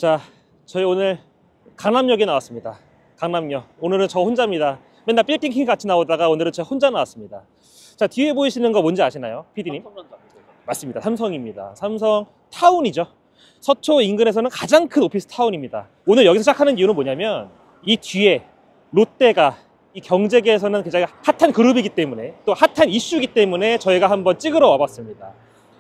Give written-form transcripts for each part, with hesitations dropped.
자, 저희 오늘 강남역에 나왔습니다. 강남역. 오늘은 저 혼자입니다. 맨날 빌딩킹 같이 나오다가 오늘은 제가 혼자 나왔습니다. 자, 뒤에 보이시는 거 뭔지 아시나요? PD님? 맞습니다. 삼성입니다. 삼성 타운이죠. 서초 인근에서는 가장 큰 오피스 타운입니다. 오늘 여기서 시작하는 이유는 뭐냐면 이 뒤에 롯데가 이 경제계에서는 굉장히 핫한 그룹이기 때문에 또 핫한 이슈이기 때문에 저희가 한번 찍으러 와봤습니다.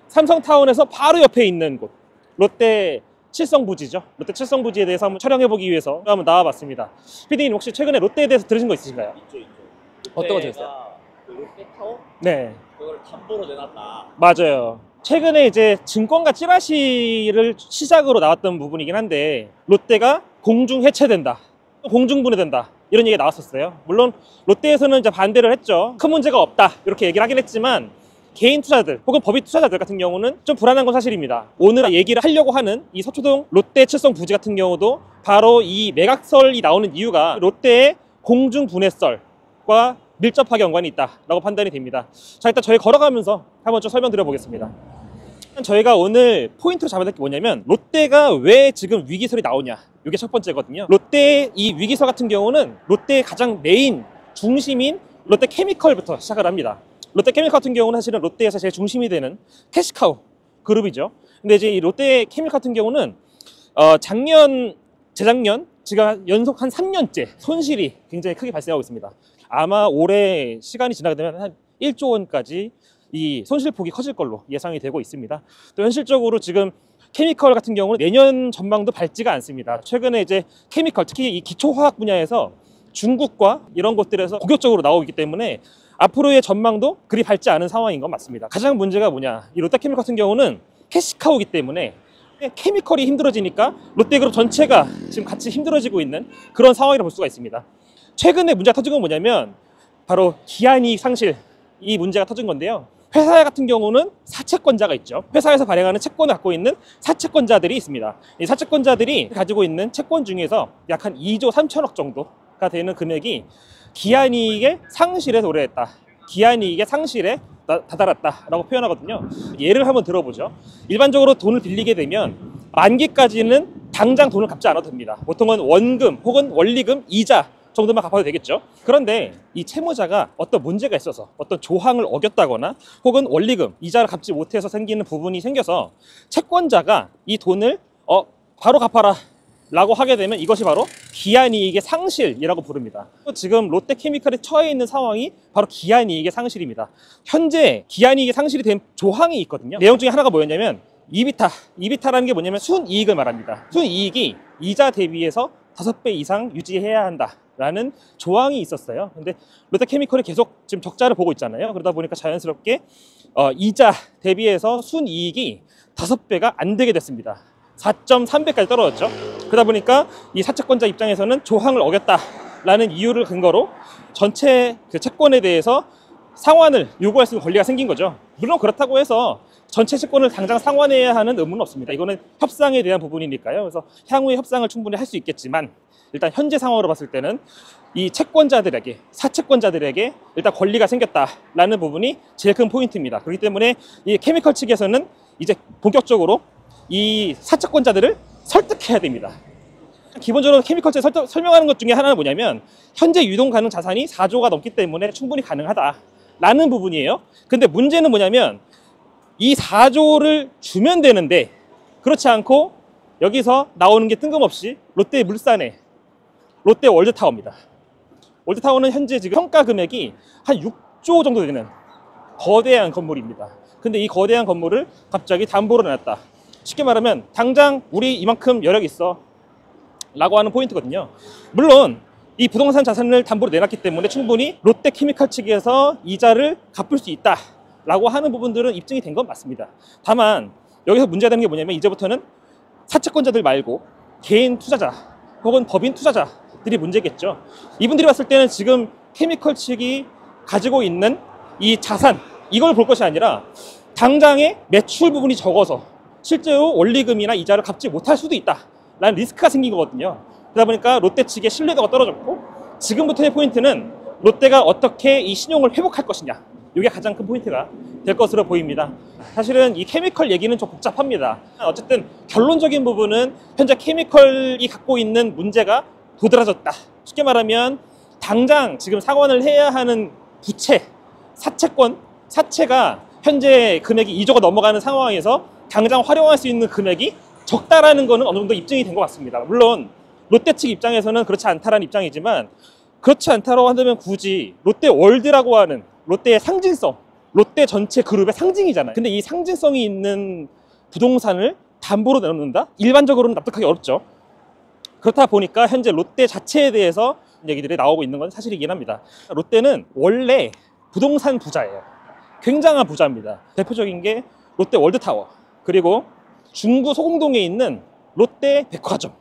삼성타운에서 바로 옆에 있는 곳 롯데 칠성부지죠. 롯데 칠성부지에 대해서 한번 촬영해보기 위해서 한번 나와봤습니다. PD님 혹시 최근에 롯데에 대해서 들으신 거 있으신가요? 있죠. 어떤 거 들었어요? 롯데타워? 네, 그걸 담보로 내놨다. 맞아요. 최근에 이제 증권가 찌라시를 시작으로 나왔던 부분이긴 한데 롯데가 공중 해체된다, 공중분해된다 이런 얘기가 나왔었어요. 물론 롯데에서는 이제 반대를 했죠. 큰 문제가 없다 이렇게 얘기를 하긴 했지만 개인 투자들 혹은 법인 투자자들 같은 경우는 좀 불안한 건 사실입니다. 오늘 얘기를 하려고 하는 이 서초동 롯데 칠성 부지 같은 경우도 바로 이 매각설이 나오는 이유가 롯데의 공중분해설과 밀접하게 연관이 있다라고 판단이 됩니다. 자, 일단 저희 걸어가면서 한번 좀 설명드려 보겠습니다. 저희가 오늘 포인트로 잡아야 될 게 뭐냐면 롯데가 왜 지금 위기설이 나오냐, 이게 첫 번째거든요. 롯데의 이 위기설 같은 경우는 롯데의 가장 메인 중심인 롯데케미컬부터 시작을 합니다. 롯데케미컬 같은 경우는 사실은 롯데에서 제일 중심이 되는 캐시카우 그룹이죠. 근데 이제 이 롯데케미컬 같은 경우는 재작년 지금 연속 한 3년째 손실이 굉장히 크게 발생하고 있습니다. 아마 올해 시간이 지나게 되면 한 1조 원까지 이 손실폭이 커질 걸로 예상이 되고 있습니다. 또 현실적으로 지금 케미컬 같은 경우는 내년 전망도 밝지가 않습니다. 최근에 이제 케미컬, 특히 이 기초화학 분야에서 중국과 이런 곳들에서 공격적으로 나오기 때문에 앞으로의 전망도 그리 밝지 않은 상황인 건 맞습니다. 가장 문제가 뭐냐, 이 롯데케미컬 같은 경우는 캐시카우기 때문에 케미컬이 힘들어지니까 롯데그룹 전체가 지금 같이 힘들어지고 있는 그런 상황이라고 볼 수가 있습니다. 최근에 문제가 터진 건 뭐냐면 바로 기한이익 상실, 이 문제가 터진 건데요. 회사 같은 경우는 사채권자가 있죠. 회사에서 발행하는 채권을 갖고 있는 사채권자들이 있습니다. 이 사채권자들이 가지고 있는 채권 중에서 약 한 2조 3천억 정도가 되는 금액이 기한이익의 상실에 도래했다, 기한이익의 상실에 다다랐다라고 표현하거든요. 예를 한번 들어보죠. 일반적으로 돈을 빌리게 되면 만기까지는 당장 돈을 갚지 않아도 됩니다. 보통은 원금 혹은 원리금, 이자 정도만 갚아도 되겠죠. 그런데 이 채무자가 어떤 문제가 있어서 어떤 조항을 어겼다거나 혹은 원리금, 이자를 갚지 못해서 생기는 부분이 생겨서 채권자가 이 돈을 바로 갚아라 라고 하게 되면 이것이 바로 기한이익의 상실이라고 부릅니다. 지금 롯데케미컬에 처해 있는 상황이 바로 기한이익의 상실입니다. 현재 기한이익의 상실이 된 조항이 있거든요. 내용 중에 하나가 뭐였냐면 이비타라는 게 뭐냐면 순이익을 말합니다. 순이익이 이자 대비해서 5배 이상 유지해야 한다 라는 조항이 있었어요. 근데 롯데케미컬이 계속 지금 적자를 보고 있잖아요. 그러다 보니까 자연스럽게 이자 대비해서 순이익이 5배가 안 되게 됐습니다. 4.3배까지 떨어졌죠. 그러다 보니까 이 사채권자 입장에서는 조항을 어겼다라는 이유를 근거로 전체 그 채권에 대해서 상환을 요구할 수 있는 권리가 생긴 거죠. 물론 그렇다고 해서 전체 채권을 당장 상환해야 하는 의무는 없습니다. 이거는 협상에 대한 부분이니까요. 그래서 향후에 협상을 충분히 할 수 있겠지만 일단 현재 상황으로 봤을 때는 이 채권자들에게, 사채권자들에게 일단 권리가 생겼다라는 부분이 제일 큰 포인트입니다. 그렇기 때문에 이 케미컬 측에서는 이제 본격적으로 이 사채권자들을 설득해야 됩니다. 기본적으로 케미컬에 설명하는 것 중에 하나는 뭐냐면 현재 유동 가능 자산이 4조가 넘기 때문에 충분히 가능하다라는 부분이에요. 근데 문제는 뭐냐면 이 4조를 주면 되는데 그렇지 않고 여기서 나오는 게 뜬금없이 롯데 물산의 롯데 월드타워입니다. 월드타워는 현재 지금 평가 금액이 한 6조 정도 되는 거대한 건물입니다. 근데 이 거대한 건물을 갑자기 담보로 내놨다. 쉽게 말하면 당장 우리 이만큼 여력 있어 라고 하는 포인트거든요. 물론 이 부동산 자산을 담보로 내놨기 때문에 충분히 롯데케미컬 측에서 이자를 갚을 수 있다 라고 하는 부분들은 입증이 된 건 맞습니다. 다만 여기서 문제가 되는 게 뭐냐면 이제부터는 사채권자들 말고 개인 투자자 혹은 법인 투자자들이 문제겠죠. 이분들이 봤을 때는 지금 케미컬 측이 가지고 있는 이 자산, 이걸 볼 것이 아니라 당장의 매출 부분이 적어서 실제로 원리금이나 이자를 갚지 못할 수도 있다라는 리스크가 생긴 거거든요. 그러다 보니까 롯데 측의 신뢰도가 떨어졌고 지금부터의 포인트는 롯데가 어떻게 이 신용을 회복할 것이냐, 이게 가장 큰 포인트가 될 것으로 보입니다. 사실은 이 케미컬 얘기는 좀 복잡합니다. 어쨌든 결론적인 부분은 현재 케미컬이 갖고 있는 문제가 도드라졌다. 쉽게 말하면 당장 지금 상환을 해야 하는 부채, 사채가 현재 금액이 2조가 넘어가는 상황에서 당장 활용할 수 있는 금액이 적다라는 거는 어느 정도 입증이 된 것 같습니다. 물론 롯데 측 입장에서는 그렇지 않다라는 입장이지만, 그렇지 않다고 한다면 굳이 롯데월드라고 하는 롯데의 상징성, 롯데 전체 그룹의 상징이잖아요. 근데 이 상징성이 있는 부동산을 담보로 내놓는다? 일반적으로는 납득하기 어렵죠. 그렇다 보니까 현재 롯데 자체에 대해서 얘기들이 나오고 있는 건 사실이긴 합니다. 롯데는 원래 부동산 부자예요. 굉장한 부자입니다. 대표적인 게 롯데 월드타워, 그리고 중구 소공동에 있는 롯데 백화점,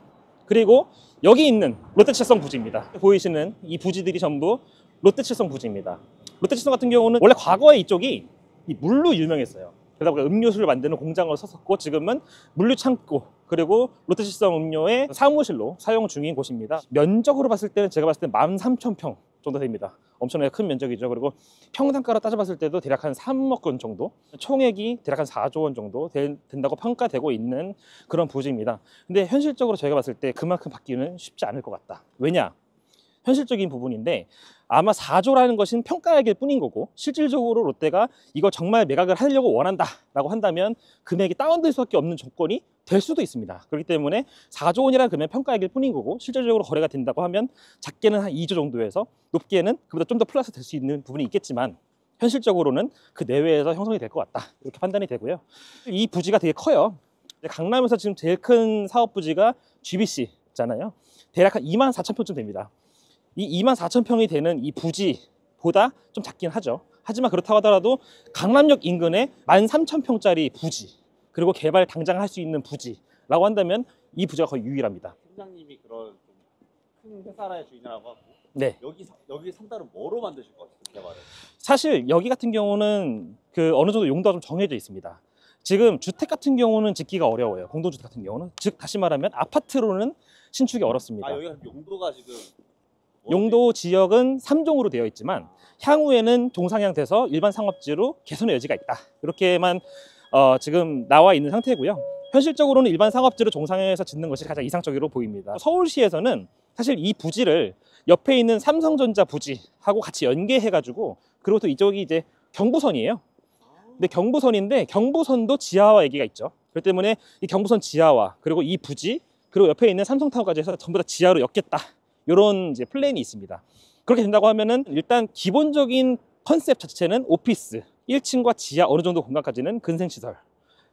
그리고 여기 있는 롯데칠성 부지입니다. 보이시는 이 부지들이 전부 롯데칠성 부지입니다. 롯데칠성 같은 경우는 원래 과거에 이쪽이 이 물로 유명했어요. 그러다 보니까 음료수를 만드는 공장으로 썼었고, 지금은 물류 창고, 그리고 롯데칠성 음료의 사무실로 사용 중인 곳입니다. 면적으로 봤을 때는 제가 봤을 때 13,000평 정도 됩니다. 엄청나게 큰 면적이죠. 그리고 평당가로 따져봤을 때도 대략 한 3억 원 정도, 총액이 대략 한 4조 원 정도 된다고 평가되고 있는 그런 부지입니다. 근데 현실적으로 저희가 봤을 때 그만큼 받기는 쉽지 않을 것 같다. 왜냐? 현실적인 부분인데, 아마 4조라는 것은 평가액일 뿐인 거고, 실질적으로 롯데가 이거 정말 매각을 하려고 원한다 라고 한다면 금액이 다운될 수밖에 없는 조건이 될 수도 있습니다. 그렇기 때문에 4조 원이라는 금액 평가액일 뿐인 거고, 실질적으로 거래가 된다고 하면 작게는 한 2조 정도에서 높게는 그보다 좀 더 플러스 될 수 있는 부분이 있겠지만, 현실적으로는 그 내외에서 형성이 될 것 같다, 이렇게 판단이 되고요. 이 부지가 되게 커요. 강남에서 지금 제일 큰 사업 부지가 GBC잖아요. 대략 한 24,000평쯤 됩니다. 이 24,000평이 되는 이 부지보다 좀 작긴 하죠. 하지만 그렇다고 하더라도 강남역 인근에 13,000평짜리 부지, 그리고 개발 당장 할 수 있는 부지라고 한다면 이 부지가 거의 유일합니다. 팀장님이 그런 큰 회사의 주인이라고 하고, 네. 여기 산다는 뭐로 만드실 것 같아요, 개발을? 사실 여기 같은 경우는 그 어느 정도 용도가 좀 정해져 있습니다. 지금 주택 같은 경우는 짓기가 어려워요. 공동주택 같은 경우는. 즉 다시 말하면 아파트로는 신축이 어렵습니다. 여기가 용도가 지금 용도 지역은 3종으로 되어 있지만 향후에는 동상향돼서 일반 상업지로 개선의 여지가 있다, 이렇게만 지금 나와 있는 상태고요. 현실적으로는 일반 상업지로 종상향해서 짓는 것이 가장 이상적으로 보입니다. 서울시에서는 사실 이 부지를 옆에 있는 삼성전자 부지하고 같이 연계해가지고, 그리고 또 이쪽이 이제 경부선이에요. 근데 경부선도 지하화 얘기가 있죠. 그렇기 때문에 이 경부선 지하화, 그리고 이 부지, 그리고 옆에 있는 삼성타워까지 해서 전부 다 지하로 엮겠다, 이런 이제 플랜이 있습니다. 그렇게 된다고 하면은 일단 기본적인 컨셉 자체는 오피스, 1층과 지하 어느 정도 공간까지는 근생시설,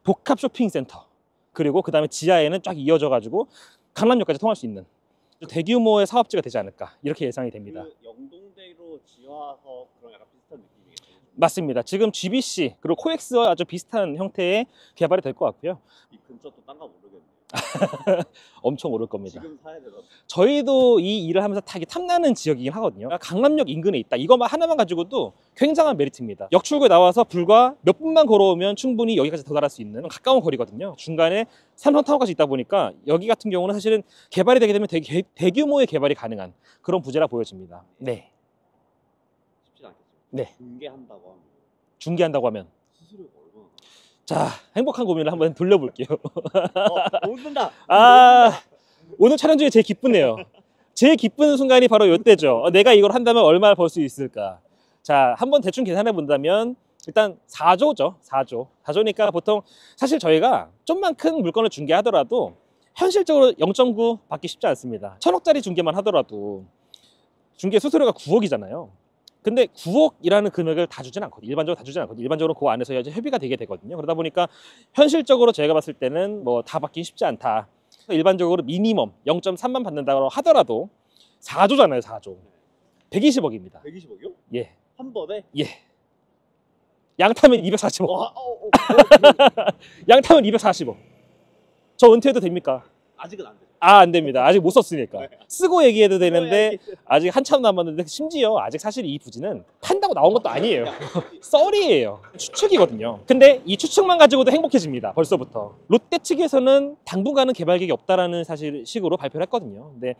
복합 쇼핑센터, 그리고 그 다음에 지하에는 쫙 이어져 가지고 강남역까지 통할 수 있는 대규모의 사업지가 되지 않을까, 이렇게 예상이 됩니다. 그 영동대로 지하화서 그런 약간 비슷한 느낌이겠죠? 맞습니다. 지금 GBC 그리고 코엑스와 아주 비슷한 형태의 개발이 될 것 같고요. 이 근처 또 딴가 모르겠네요. 엄청 오를 겁니다. 지금 사야 되나? 저희도 이 일을 하면서 다 탐나는 지역이긴 하거든요. 강남역 인근에 있다, 이것만 하나만 가지고도 굉장한 메리트입니다. 역출구에 나와서 불과 몇 분만 걸어오면 충분히 여기까지 도달할 수 있는 가까운 거리거든요. 중간에 삼성타워까지 있다 보니까 여기 같은 경우는 사실은 개발이 되게 되면 되게 대규모의 개발이 가능한 그런 부지라 보여집니다. 네. 쉽지 않겠죠. 네. 중개한다고 하면 중개한다고 하면 수수료가 얼마나? 자, 행복한 고민을 한번 돌려볼게요. 웃는다. 오늘 촬영 중에 제일 기쁘네요. 제일 기쁜 순간이 바로 이때죠. 내가 이걸 한다면 얼마나 벌 수 있을까. 자, 한번 대충 계산해 본다면 일단 4조죠. 4조니까 보통 사실 저희가 좀만 큰 물건을 중개하더라도 현실적으로 0.9 받기 쉽지 않습니다. 1,000억짜리 중개만 하더라도 중개 수수료가 9억이잖아요. 근데 9억이라는 금액을 다 주진 않거든요. 일반적으로 다 주진 않거든요. 일반적으로 그 안에서 이제 협의가 되게 되거든요. 그러다 보니까 현실적으로 제가 봤을 때는 뭐 다 받기 쉽지 않다. 일반적으로 미니멈 0.3만 받는다고 하더라도 4조잖아요. 4조. 120억입니다. 120억이요? 예. 한 번에? 예. 양타면 240억. 양타면 240억. 저 은퇴해도 됩니까? 아직은 안 돼요. 안 됩니다. 아직 못 썼으니까. 네. 쓰고 얘기해도 되는데 아직 한참 남았는데, 심지어 아직 사실 이 부지는 판다고 나온 것도 아니에요. 썰이에요. 추측이거든요. 근데 이 추측만 가지고도 행복해집니다. 벌써부터. 롯데 측에서는 당분간은 개발 계획이 없다라는 사실 식으로 발표를 했거든요. 근데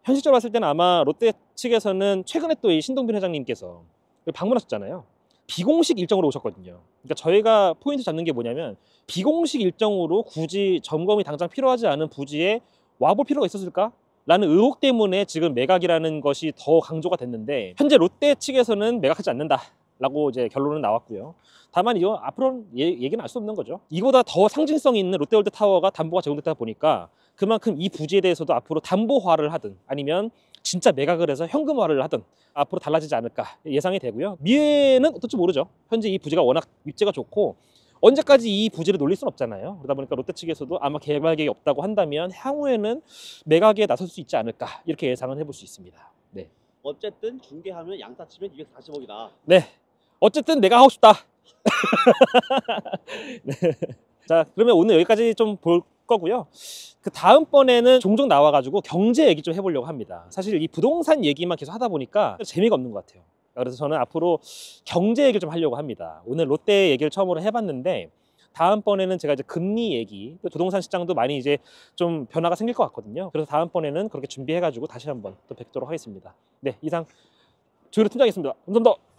현실적으로 봤을 때는 아마 롯데 측에서는 최근에 또 이 신동빈 회장님께서 방문하셨잖아요. 비공식 일정으로 오셨거든요. 그러니까 저희가 포인트 잡는 게 뭐냐면 비공식 일정으로 굳이 점검이 당장 필요하지 않은 부지에 와볼 필요가 있었을까? 라는 의혹 때문에 지금 매각이라는 것이 더 강조가 됐는데 현재 롯데 측에서는 매각하지 않는다 라고 이제 결론은 나왔고요. 다만 이거 앞으로는 얘기는 알 수 없는 거죠. 이보다 더 상징성 있는 롯데월드타워가 담보가 제공됐다 보니까 그만큼 이 부지에 대해서도 앞으로 담보화를 하든 아니면 진짜 매각을 해서 현금화를 하든 앞으로 달라지지 않을까 예상이 되고요. 미래는 어떨지 모르죠. 현재 이 부지가 워낙 입지가 좋고 언제까지 이 부지를 놀릴 수는 없잖아요. 그러다 보니까 롯데 측에서도 아마 개발 계획이 없다고 한다면 향후에는 매각에 나설 수 있지 않을까 이렇게 예상을 해볼 수 있습니다. 네. 어쨌든 중개하면 양사 치면 240억이다. 네. 어쨌든 내가 하고 싶다. 네. 자, 그러면 오늘 여기까지 좀 볼 거고요. 그 다음번에는 종종 나와가지고 경제 얘기 좀 해보려고 합니다. 사실 이 부동산 얘기만 계속 하다 보니까 재미가 없는 것 같아요. 그래서 저는 앞으로 경제 얘기를 좀 하려고 합니다. 오늘 롯데 얘기를 처음으로 해봤는데 다음번에는 제가 이제 금리 얘기, 또 부동산 시장도 많이 이제 좀 변화가 생길 것 같거든요. 그래서 다음번에는 그렇게 준비해가지고 다시 한번 또 뵙도록 하겠습니다. 네, 이상 조일호 팀장이었습니다. 감사합니다.